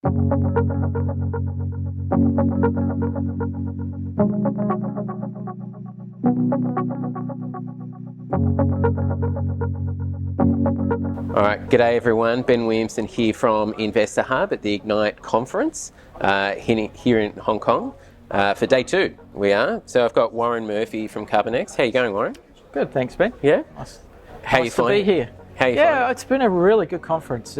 All right, g'day everyone. Ben Williamson here from InvestorHub at the Ignite conference here in Hong Kong for day 2. We are. So I've got Warren Murphy from Carbonxt. How you going, Warren? Good, thanks, Ben. Yeah. Nice to be here. How you finding? It's been a really good conference.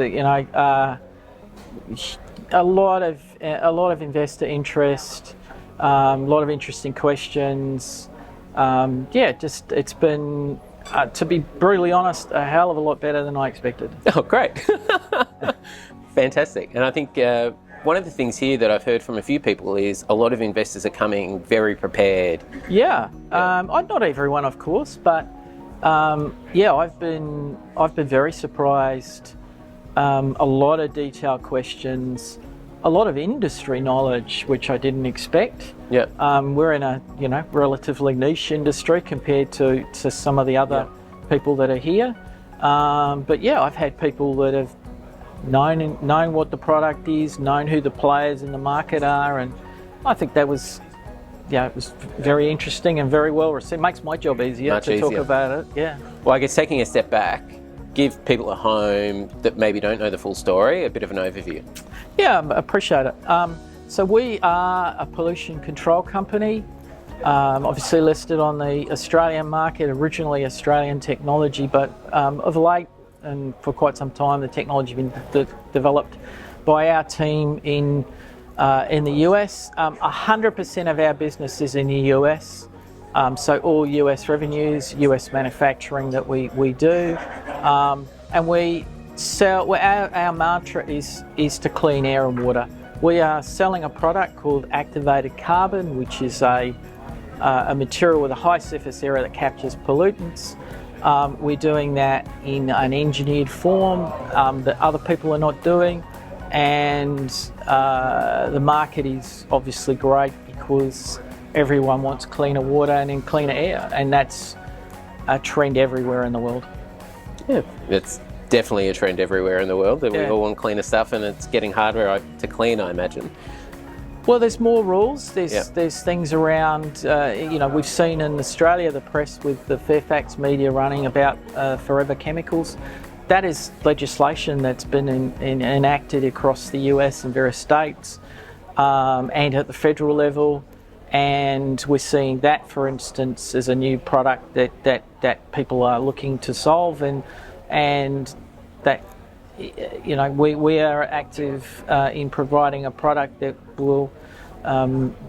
A lot of investor interest, a lot of interesting questions. It's been. To be brutally honest, a hell of a lot better than I expected. Oh, great. Fantastic. And I think one of the things here that I've heard from a few people is a lot of investors are coming very prepared. Yeah. Not everyone, of course, but I've been very surprised. A lot of detailed questions, a lot of industry knowledge, which I didn't expect. Yeah. We're in a relatively niche industry compared to some of the other people that are here. I've had people that have known what the product is, known who the players in the market are, and I think that was it was very interesting and very well received. Makes my job easier to talk about it. Yeah. Well, I guess taking a step back, give people at home that maybe don't know the full story a bit of an overview. Yeah, I appreciate it. So we are a pollution control company, obviously listed on the Australian market, originally Australian technology, but of late and for quite some time the technology has been developed by our team in the US. 100% of our business is in the US, so all US revenues, US manufacturing that we do, and we sell. Our mantra is to clean air and water. We are selling a product called activated carbon, which is a material with a high surface area that captures pollutants. We're doing that in an engineered form that other people are not doing, and the market is obviously great because everyone wants cleaner water and then cleaner air, and that's a trend everywhere in the world. Yeah, it's definitely a trend everywhere in the world that we all want cleaner stuff, and it's getting harder to clean, I imagine. Well, there's more rules. There's things around. We've seen in Australia the press with the Fairfax media running about forever chemicals. That is legislation that's been enacted across the US and various states, and at the federal level. And we're seeing that, for instance, as a new product that people are looking to solve, and that we are active in providing a product that will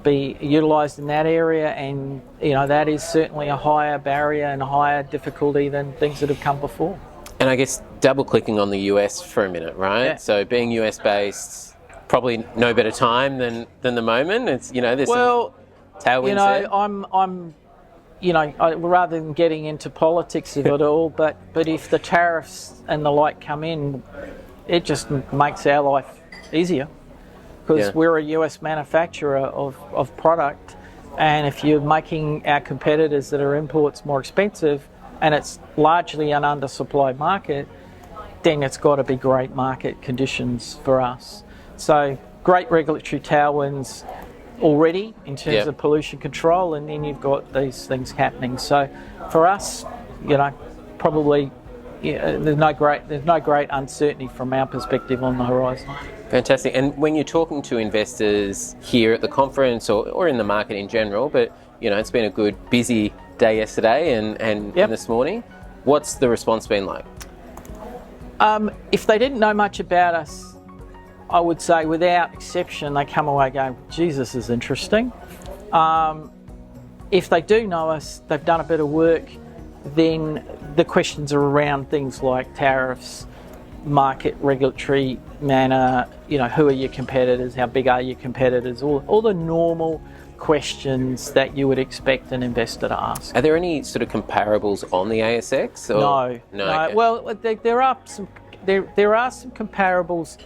be utilised in that area, and that is certainly a higher barrier and a higher difficulty than things that have come before. And I guess double clicking on the US for a minute, right? Yeah. So being US based, probably no better time than the moment. It's there's some tailwinds there. Rather than getting into politics of it all, but if the tariffs and the like come in, it just makes our life easier because we're a US manufacturer of product, and if you're making our competitors that are imports more expensive and it's largely an undersupplied market, then it's got to be great market conditions for us. So great regulatory tailwinds already in terms of pollution control, and then you've got these things happening. So for us, probably there's no great uncertainty from our perspective on the horizon. Fantastic. And when you're talking to investors here at the conference or in the market in general, but it's been a good busy day yesterday and this morning, what's the response been like? If they didn't know much about us, I would say without exception they come away going, Jesus, is interesting. If they do know us, they've done a bit of work, then the questions are around things like tariffs, market regulatory manner, who are your competitors, how big are your competitors, all the normal questions that you would expect an investor to ask. Are there any sort of comparables on the ASX? Or? No. Okay. Well, there are some comparables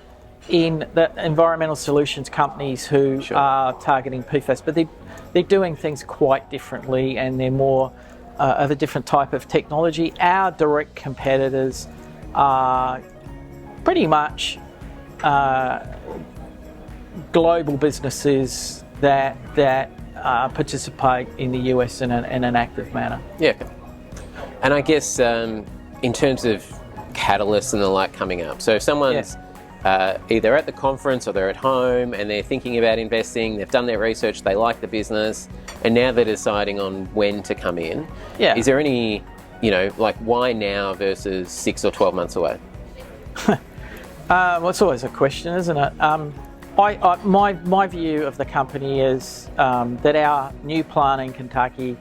in the environmental solutions companies who are targeting PFAS, but they're doing things quite differently, and they're more of a different type of technology. Our direct competitors are pretty much global businesses that participate in the US in an active manner. Yeah. And I guess in terms of catalysts and the like coming up, so if someone's either at the conference or they're at home and they're thinking about investing, they've done their research, they like the business, and now they're deciding on when to come in. Yeah. Is there any, like why now versus 6 or 12 months away? Well, it's always a question, isn't it? My view of the company is that our new plant in Kentucky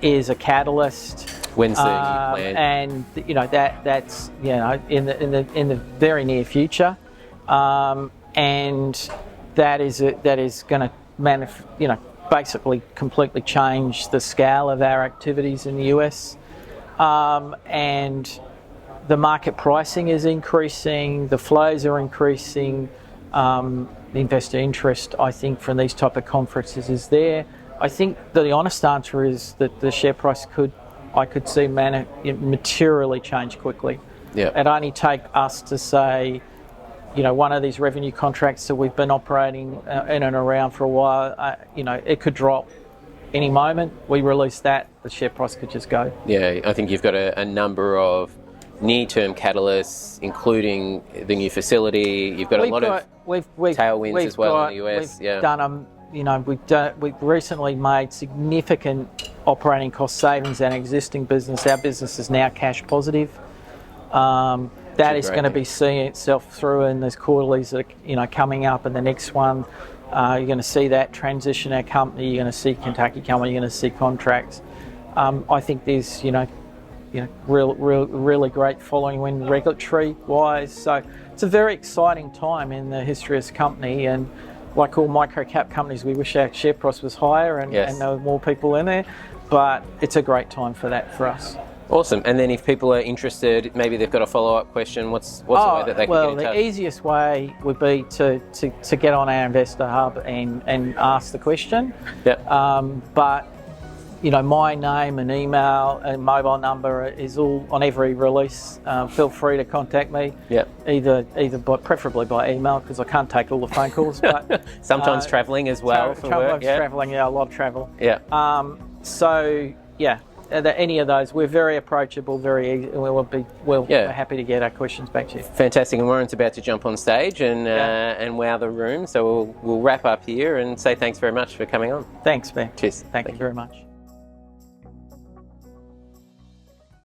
is a catalyst. When's the new plant? And that's in the very near future, and that is going to basically completely change the scale of our activities in the US, and the market pricing is increasing, the flows are increasing, the investor interest, I think, from these type of conferences is there. I think the honest answer is that the share price I could see materially change quickly. Yeah. It'd only take us to say, one of these revenue contracts that we've been operating in and around for a while, it could drop any moment. We release that, the share price could just go. Yeah, I think you've got a number of near-term catalysts, including the new facility. You've got a lot of tailwinds as well in the US. We've done we've recently made significant operating cost savings in our existing business. Our business is now cash positive. That is going to be seeing itself through in these quarterlies that are coming up, and the next one you're going to see that transition our company. You're going to see Kentucky company. You're going to see contracts. I think there's really great following wind regulatory wise. So it's a very exciting time in the history of this company, and like all micro cap companies, we wish our share price was higher and there were more people in there, but it's a great time for that for us. Awesome. And then if people are interested, maybe they've got a follow-up question, what's the way that they can get in touch? Well, the easiest way would be to get on our InvestorHub and ask the question. Yep. But my name and email and mobile number is all on every release. Feel free to contact me. Yep. Either preferably by email, because I can't take all the phone calls. But sometimes travelling as well for work. Travelling, a lot of travel. Yeah. Any of those, we're very approachable, very easy. We're happy to get our questions back to you. Fantastic. And Warren's about to jump on stage and wow the room. So we'll wrap up here and say thanks very much for coming on. Thanks, Ben. Cheers. Thank you very much.